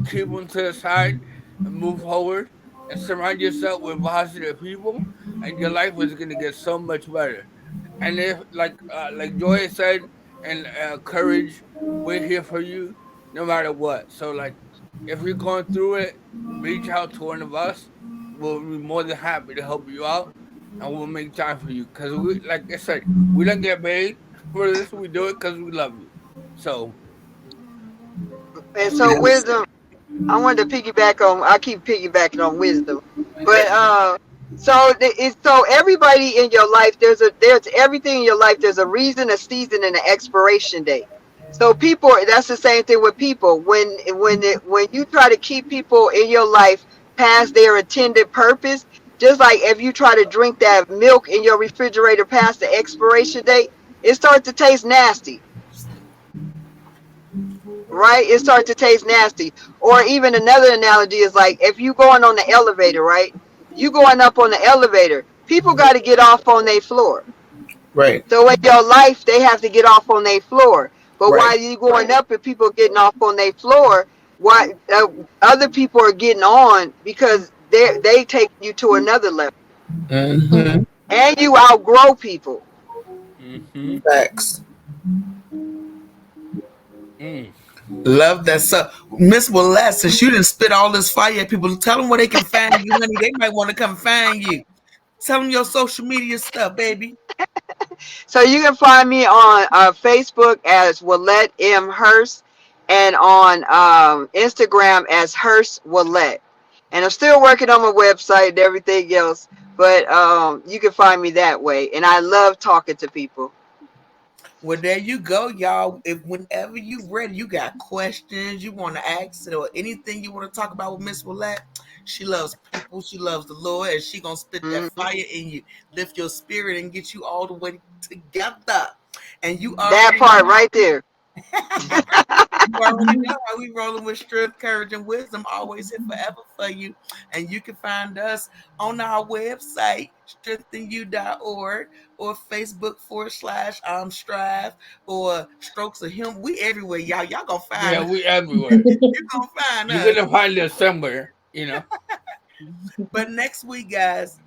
keep them to the side and move forward and surround yourself with positive people, and your life is gonna get so much better. And if like Joy said, and courage, we're here for you no matter what. So, like, if you're going through it, reach out to one of us. We'll be more than happy to help you out, and we'll make time for you. Cause we, like I said, we don't get paid for this. We do it because we love you. So And so yes. wisdom, I wanted to piggyback on. I keep piggybacking on wisdom, but it's so everybody in your life. There's everything in your life. There's a reason, a season, and an expiration date. So people, that's the same thing with people. When you try to keep people in your life past their intended purpose, just like if you try to drink that milk in your refrigerator past the expiration date, it starts to taste nasty, right? It starts to taste nasty. Or even another analogy is like if you going on the elevator, right? You going up on the elevator, people got to get off on their floor. Right. So in your life, they have to get off on their floor. But Right. while you going up and people getting off on their floor, why other people are getting on because they take you to another level, Mm-hmm. and you outgrow people. mm-hmm. Facts. Mm. Love that. So, Miss Willette, since you didn't spit all this fire at people, tell them where they can find you, honey. They might want to come find you. Tell them your social media stuff, baby. So you can find me on Facebook as Willette M. Hurst and on Instagram as Hurst Willette. And I'm still working on my website and everything else, but you can find me that way. And I love talking to people. Well, there you go, y'all. If whenever you ready, you got questions you want to ask or anything you want to talk about with Miss Willette, She loves people. She loves the Lord, and she gonna spit that Hmm. fire in you, lift your spirit, and get you all the way together. And you That already part right there. you already know how we rolling with strength, courage, and wisdom. Always here forever for you. And you can find us on our website, strengthenyou.org, or Facebook /strive, or Strokes of Him. We everywhere, y'all. Y'all gonna find Yeah, us. we everywhere. You gonna find You're us. gonna find us somewhere, you know. But next week, guys,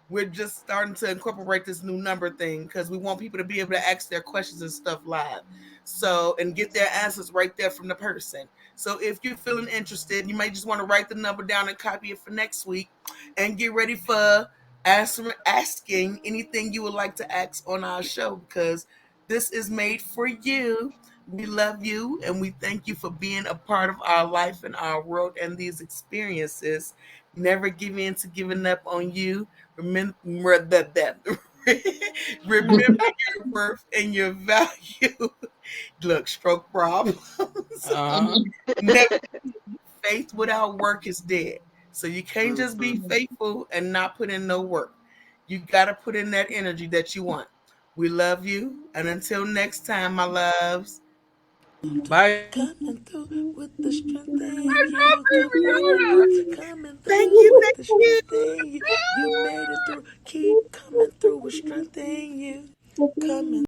we're just starting to incorporate this new number thing because we want people to be able to ask their questions and stuff live. So, and get their answers right there from the person. So, if you're feeling interested, you may just want to write the number down and copy it for next week and get ready for asking anything you would like to ask on our show because this is made for you. We love you and we thank you for being a part of our life and our world and these experiences. Never give in to giving up on you. Remember that. Remember your worth and your value. Look, stroke problems. Uh-huh. Never. Faith without work is dead. So you can't just be Hmm. faithful and not put in no work. You got to put in that energy that you want. We love you. And until next time, my loves. Bye. Coming through with the strength in you. Good morning. Coming Thank through you. with Thank the you. strength in you. You made it through. Keep coming through with strength in you. Coming